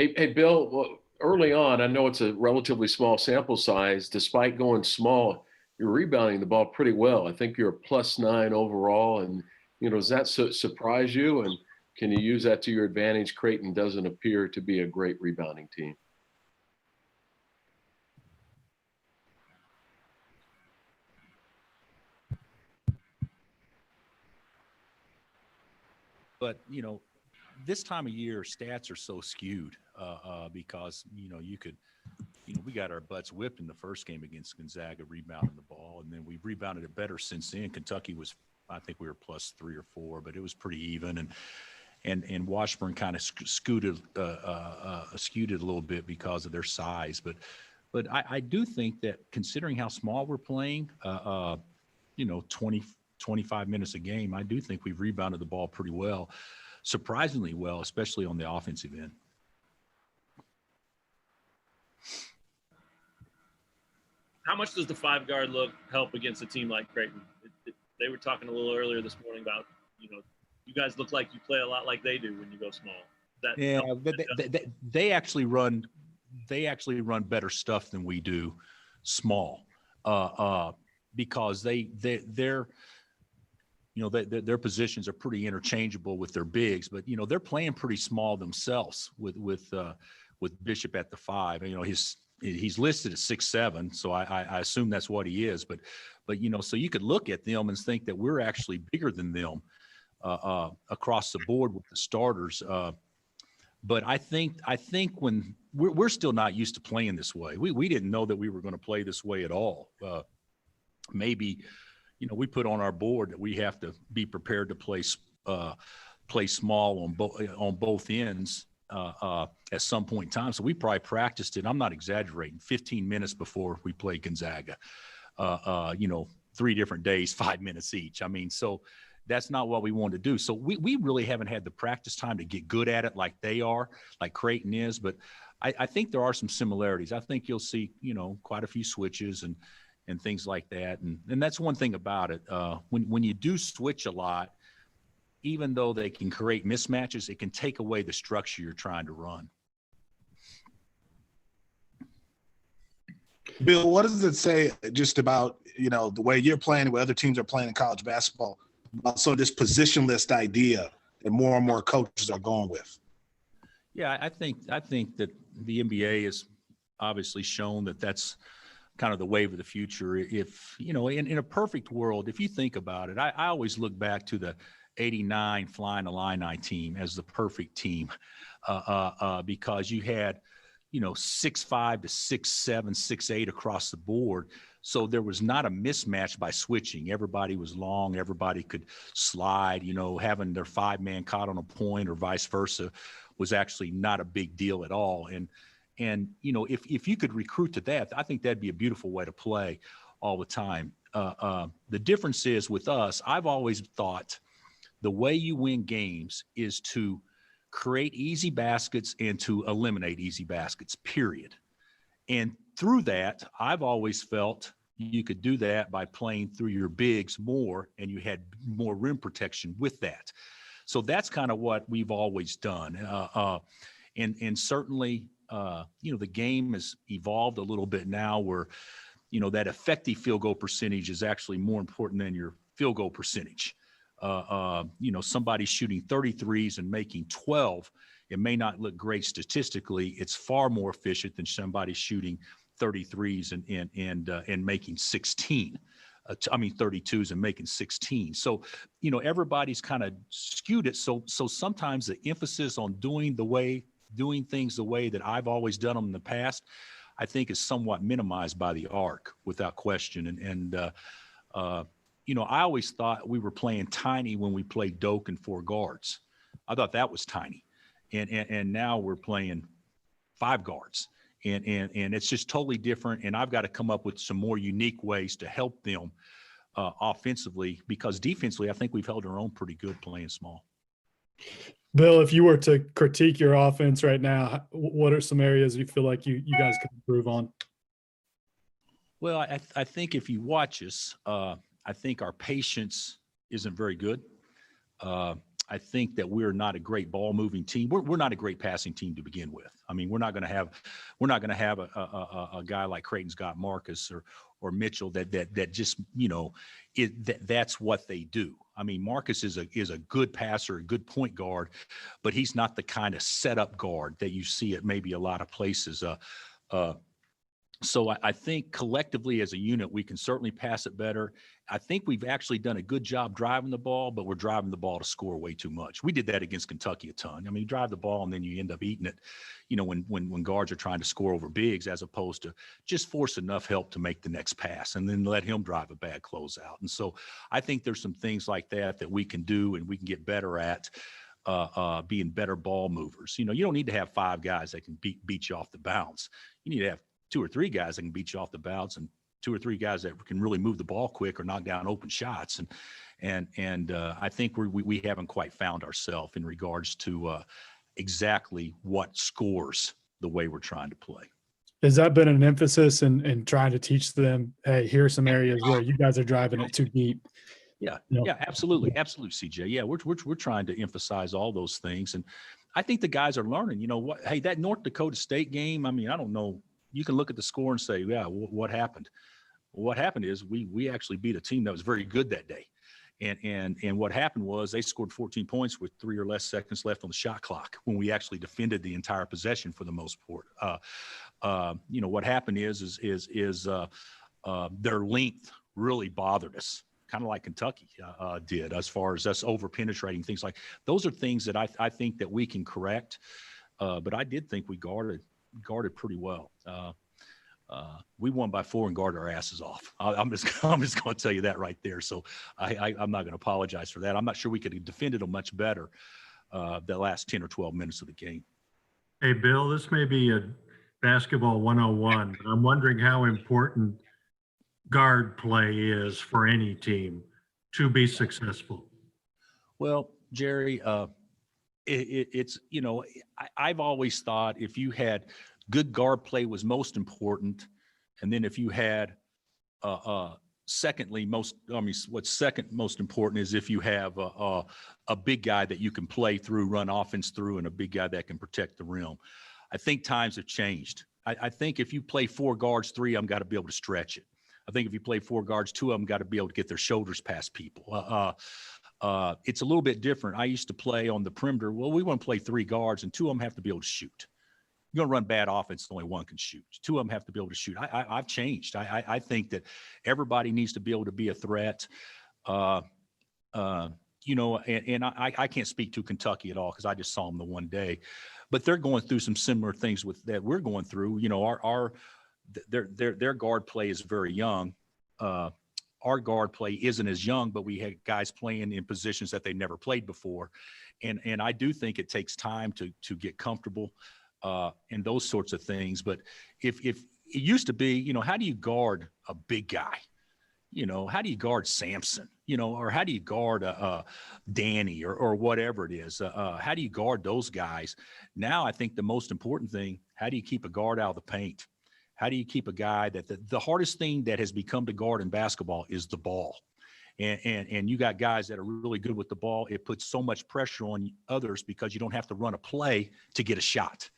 Hey, Bill, well, early on, I know it's a relatively small sample size. Despite going small, you're rebounding the ball pretty well. I think you're a +9 overall. And, does that surprise you? And can you use that to your advantage? Creighton doesn't appear to be a great rebounding team. But, this time of year, stats are so skewed because, we got our butts whipped in the first game against Gonzaga, rebounding the ball, and then we've rebounded it better since then. Kentucky was, I think we were +3 or 4, but it was pretty even. And Washburn kind of skewed it a little bit because of their size. But I do think that considering how small we're playing, 20, 25 minutes a game, I do think we've rebounded the ball pretty well, surprisingly well, especially on the offensive end. How much does the 5-guard look help against a team like Creighton? They were talking a little earlier this morning about, you guys look like you play a lot like they do when you go small. They actually run better stuff than we do small because their positions are pretty interchangeable with their bigs, but they're playing pretty small themselves with Bishop at the 5. He's listed at 6'7", so I assume that's what he is. But so you could look at them and think that we're actually bigger than them across the board with the starters. But I think when we're still not used to playing this way. We didn't know that we were going to play this way at all. Maybe, we put on our board that we have to be prepared to play small on both ends at some point in time. So we probably practiced it. I'm not exaggerating. 15 minutes before we played Gonzaga. 3 different days, 5 minutes each. So that's not what we wanted to do. So we really haven't had the practice time to get good at it like they are, like Creighton is. But I think there are some similarities. I think you'll see, quite a few switches and things like that. And that's one thing about it. When you do switch a lot, even though they can create mismatches, it can take away the structure you're trying to run. Bill, what does it say just about, the way you're playing, the way other teams are playing in college basketball, so this positionless idea that more and more coaches are going with? Yeah, I think that the NBA has obviously shown that that's kind of the wave of the future. If, in a perfect world, if you think about it, I always look back to the 89 Flying Illini team as the perfect team because you had, 6'5" to 6'7", 6'8" across the board. So there was not a mismatch by switching. Everybody was long. Everybody could slide. Having their 5-man caught on a point or vice versa was actually not a big deal at all. And if you could recruit to that, I think that'd be a beautiful way to play all the time. The difference is with us, I've always thought the way you win games is to create easy baskets and to eliminate easy baskets, period. And through that, I've always felt you could do that by playing through your bigs more, and you had more rim protection with that. So that's kind of what we've always done. And certainly, the game has evolved a little bit now where, that effective field goal percentage is actually more important than your field goal percentage. Somebody shooting 33s and making 12, it may not look great statistically. It's far more efficient than somebody shooting 33s and making 16. 32s and making 16. So, everybody's kind of skewed it. So sometimes the emphasis on doing things the way that I've always done them in the past, I think is somewhat minimized by the arc without question. I always thought we were playing tiny when we played Doak and 4 guards. I thought that was tiny. And now we're playing 5 guards. And it's just totally different. And I've got to come up with some more unique ways to help them offensively, because defensively, I think we've held our own pretty good playing small. Bill, if you were to critique your offense right now, what are some areas you feel like you guys could improve on? Well, I think if you watch us, I think our patience isn't very good. I think that we're not a great ball moving team. We're not a great passing team to begin with. I mean, we're not going to have a guy like Creighton's got Marcus or Mitchell that just, that's what they do. I mean, Marcus is a good passer, a good point guard, but he's not the kind of setup guard that you see at maybe a lot of places. So I think collectively as a unit, we can certainly pass it better. I think we've actually done a good job driving the ball, but we're driving the ball to score way too much. We did that against Kentucky a ton. I mean, you drive the ball and then you end up eating it, when guards are trying to score over bigs, as opposed to just force enough help to make the next pass and then let him drive a bad closeout. And so I think there's some things like that we can do and we can get better at. Being better ball movers. You don't need to have 5 guys that can beat you off the bounce. You need to have 2 or 3 guys that can beat you off the bounce and 2 or 3 guys that can really move the ball quick or knock down open shots. And I think we haven't quite found ourselves in regards to exactly what scores the way we're trying to play. Has that been an emphasis in trying to teach them, hey, here are some areas where you guys are driving it too deep? Yeah, yeah, absolutely, CJ. Yeah, we're trying to emphasize all those things, and I think the guys are learning. Hey, that North Dakota State game. I mean, I don't know. You can look at the score and say, yeah, what happened? Well, what happened is we actually beat a team that was very good that day, and what happened was they scored 14 points with 3 or less seconds left on the shot clock when we actually defended the entire possession for the most part. What happened is their length really bothered us, kind of like Kentucky did, as far as us over penetrating things. Like those are things that I think that we can correct. But I did think we guarded pretty well. We won by 4 and guarded our asses off. I'm just going to tell you that right there. So I'm not going to apologize for that. I'm not sure we could have defended them much better the last 10 or 12 minutes of the game. Hey, Bill, this may be a basketball 101, but I'm wondering how important guard play is for any team to be successful. Well, Jerry, it's I've always thought if you had good guard play was most important, and then if you had what's second most important is if you have a big guy that you can play through, run offense through, and a big guy that can protect the rim. I think times have changed. I think if you play 4 guards, 3 of them got to be able to stretch it. I think if you play 4 guards, 2 of them got to be able to get their shoulders past people. It's a little bit different. I used to play on the perimeter. Well, we want to play 3 guards, and 2 of them have to be able to shoot. You're going to run bad offense, only 1 can shoot. 2 of them have to be able to shoot. I've changed. I think that everybody needs to be able to be a threat. I can't speak to Kentucky at all because I just saw them the one day. But they're going through some similar things that we're going through. Their guard play is very young. Our guard play isn't as young, but we had guys playing in positions that they never played before. And I do think it takes time to get comfortable and those sorts of things. But if it used to be, how do you guard a big guy? How do you guard Samson? Or how do you guard Danny or whatever it is? How do you guard those guys? Now, I think the most important thing, how do you keep a guard out of the paint? How do you keep a guy that the hardest thing that has become to guard in basketball is the ball. And you got guys that are really good with the ball. It puts so much pressure on others because you don't have to run a play to get a shot.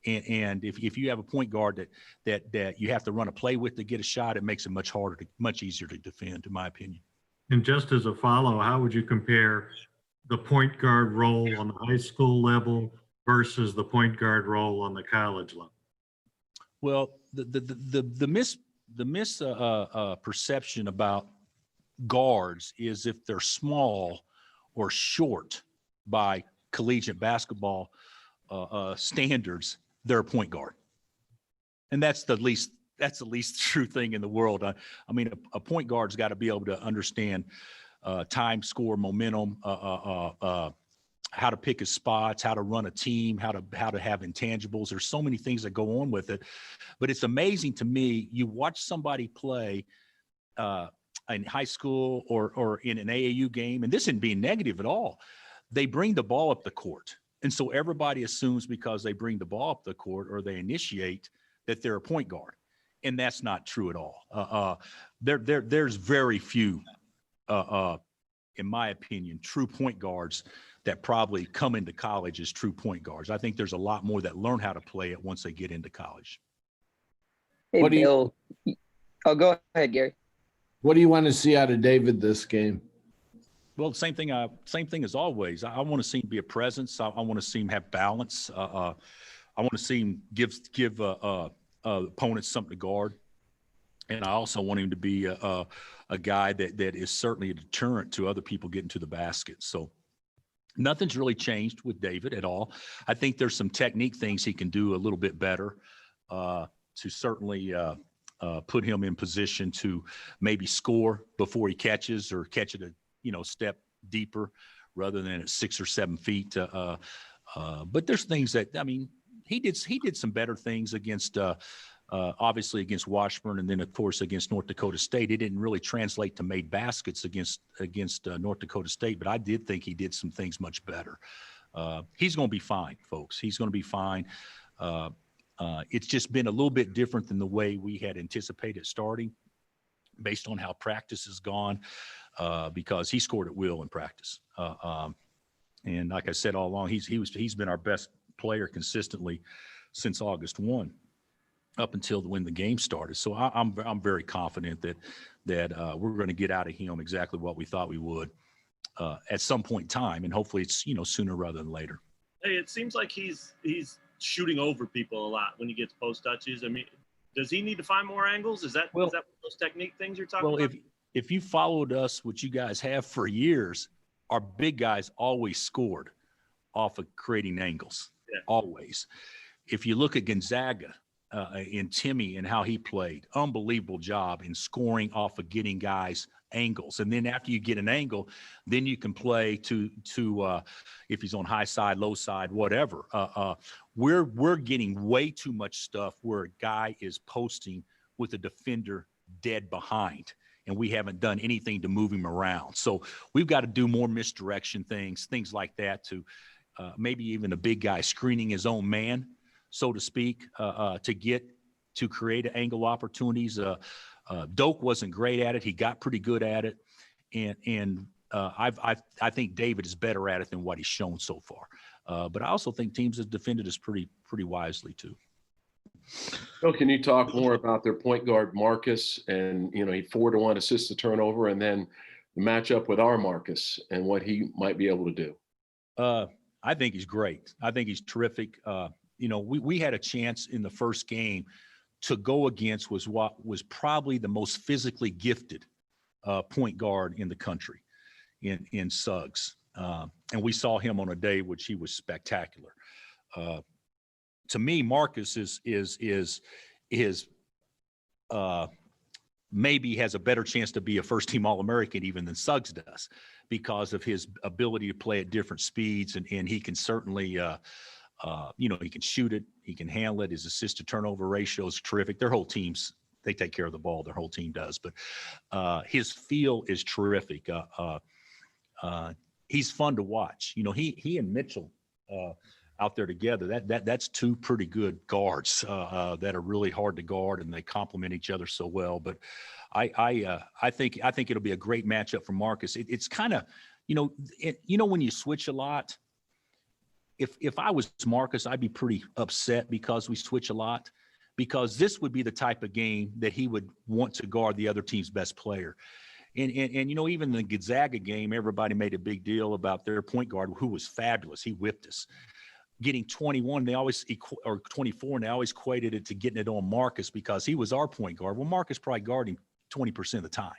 And if you have a point guard that you have to run a play with to get a shot, it makes it much easier to defend, in my opinion. And just as a follow, how would you compare the point guard role on the high school level versus the point guard role on the college level? Well, the perception about guards is if they're small or short by collegiate basketball standards, they're a point guard, and that's the least true thing in the world. I mean, a point guard's got to be able to understand time, score, momentum, how to pick his spots, how to run a team, how to have intangibles. There's so many things that go on with it, but it's amazing to me. You watch somebody play in high school or in an AAU game, and this isn't being negative at all. They bring the ball up the court, and so everybody assumes because they bring the ball up the court or they initiate that they're a point guard, and that's not true at all. There's very few, in my opinion, true point guards that probably come into college as true point guards. I think there's a lot more that learn how to play it once they get into college. Hey, What do you- Bill. Oh, go ahead, Gary. What do you want to see out of David this game? Well, same thing as always. I want to see him be a presence. I want to see him have balance. I want to see him give opponents something to guard. And I also want him to be a guy that is certainly a deterrent to other people getting to the basket. So nothing's really changed with David at all. I think there's some technique things he can do a little bit better to certainly put him in position to maybe score before he catches, or catch it a step deeper rather than at 6 or 7 feet. But there's things that, I mean, he did some better things against obviously against Washburn, and then of course against North Dakota State. It didn't really translate to made baskets against North Dakota State, but I did think he did some things much better. He's going to be fine, folks. He's going to be fine. It's just been a little bit different than the way we had anticipated starting, based on how practice has gone, because he scored at will in practice. And like I said all along, he's been our best player consistently since August 1, up until when the game started. So I'm very confident that we're going to get out of him exactly what we thought we would at some point in time, and hopefully it's sooner rather than later. Hey, it seems like he's shooting over people a lot when he gets post touches. I mean, does he need to find more angles? Is that one of those technique things you're talking about? If you followed us, which you guys have for years, our big guys always scored off of creating angles. Yeah. Always. If you look at Gonzaga in Timmy and how he played, unbelievable job in scoring off of getting guys angles. And then after you get an angle, then you can play to if he's on high side, low side, whatever. We're getting way too much stuff where a guy is posting with a defender dead behind, and we haven't done anything to move him around. So we've got to do more misdirection things like that, to maybe even a big guy screening his own man, so to speak, to create angle opportunities. Doak wasn't great at it. He got pretty good at it. And I think David is better at it than what he's shown so far. But I also think teams have defended us pretty wisely too. Bill, can you talk more about their point guard Marcus, and he 4-1 assist to turnover, and then the matchup with our Marcus and what he might be able to do? I think he's great. I think he's terrific. We had a chance in the first game to go against what was probably the most physically gifted point guard in the country, in Suggs. And we saw him on a day which he was spectacular. To me, Marcus is maybe has a better chance to be a first-team All-American even than Suggs does, because of his ability to play at different speeds, and he can certainly he can shoot it, he can handle it. His assist to turnover ratio is terrific. Their whole teams, they take care of the ball. Their whole team does, but his feel is terrific. He's fun to watch. He and Mitchell out there together, that's two pretty good guards that are really hard to guard, and they complement each other so well. But I think it'll be a great matchup for Marcus. It's kind of, when you switch a lot. If I was Marcus, I'd be pretty upset because we switch a lot, because this would be the type of game that he would want to guard the other team's best player. And even the Gonzaga game, everybody made a big deal about their point guard, who was fabulous. He whipped us. Getting 21, or 24, and they always equated it to getting it on Marcus because he was our point guard. Well, Marcus probably guarding 20% of the time.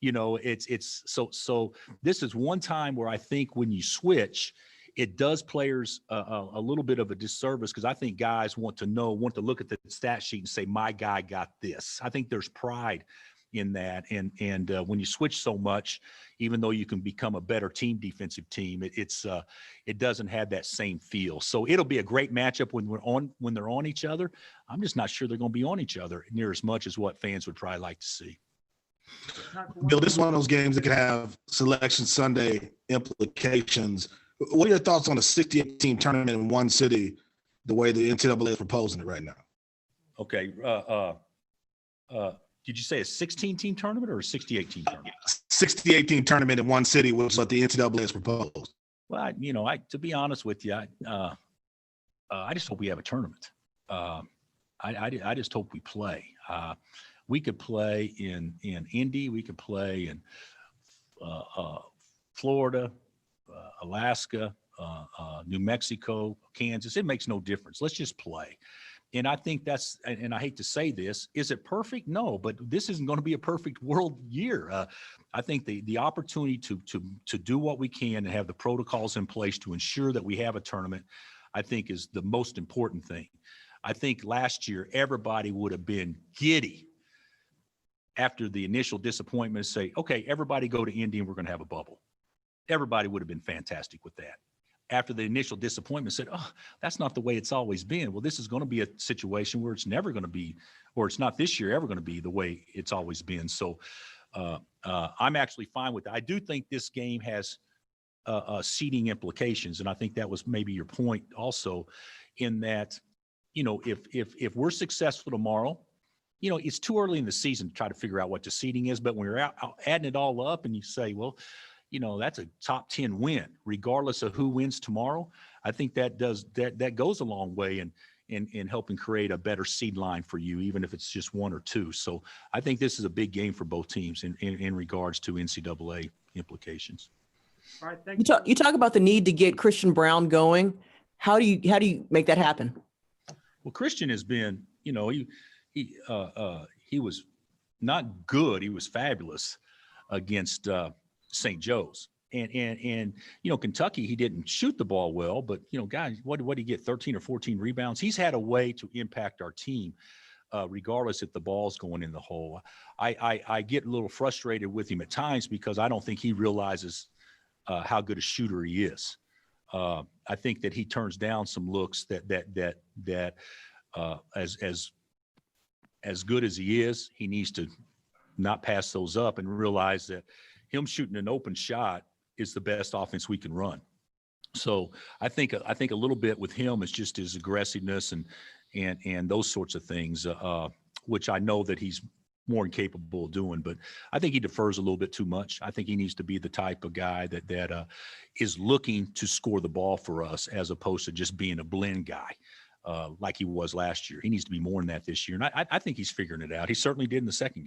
It's so this is one time where I think when you switch, it does players a little bit of a disservice, because I think guys want to look at the stat sheet and say, my guy got this. I think there's pride in that. And when you switch so much, even though you can become a better defensive team, it doesn't have that same feel. So it'll be a great matchup when they're on each other. I'm just not sure they're going to be on each other near as much as what fans would probably like to see. Bill, this is one of those games that could have Selection Sunday implications. What are your thoughts on a 68-team tournament in one city, the way the NCAA is proposing it right now? Okay. Did you say a 16-team tournament or a 68-team tournament? 68-team tournament in one city, which is what the NCAA has proposed. Well, to be honest with you, I just hope we have a tournament. I just hope we play. We could play in Indy. We could play in Florida, Alaska, New Mexico, Kansas. It makes no difference. Let's just play. And I think and I hate to say this, is it perfect? No, but this isn't going to be a perfect world year. I think the opportunity to do what we can and have the protocols in place to ensure that we have a tournament, I think is the most important thing. I think last year, everybody would have been giddy after the initial disappointment to say, okay, everybody go to Indy and we're going to have a bubble. Everybody would have been fantastic with that. After the initial disappointment said, oh, that's not the way it's always been. Well, this is going to be a situation where it's never going to be, or it's not this year ever going to be the way it's always been. So I'm actually fine with that. I do think this game has seeding implications. And I think that was maybe your point also, in that, if we're successful tomorrow, it's too early in the season to try to figure out what the seeding is. But when we're out adding it all up and you say, well, that's a top 10 win, regardless of who wins tomorrow. I think that goes a long way in helping create a better seed line for you, even if it's just one or two. So I think this is a big game for both teams in regards to NCAA implications. All right, thank you. You talk about the need to get Christian Brown going. How do you make that happen? Well, Christian has been, he was not good. He was fabulous against St. Joe's. And Kentucky, he didn't shoot the ball well, but, guys, what did he get? 13 or 14 rebounds. He's had a way to impact our team, regardless if the ball's going in the hole. I get a little frustrated with him at times because I don't think he realizes how good a shooter he is. I think that he turns down some looks that as good as he is, he needs to not pass those up and realize that him shooting an open shot is the best offense we can run. So I think a little bit with him is just his aggressiveness and those sorts of things, which I know that he's more than capable of doing, but I think he defers a little bit too much. I think he needs to be the type of guy that is looking to score the ball for us, as opposed to just being a blend guy like he was last year. He needs to be more than that this year. And I think he's figuring it out. He certainly did in the second game.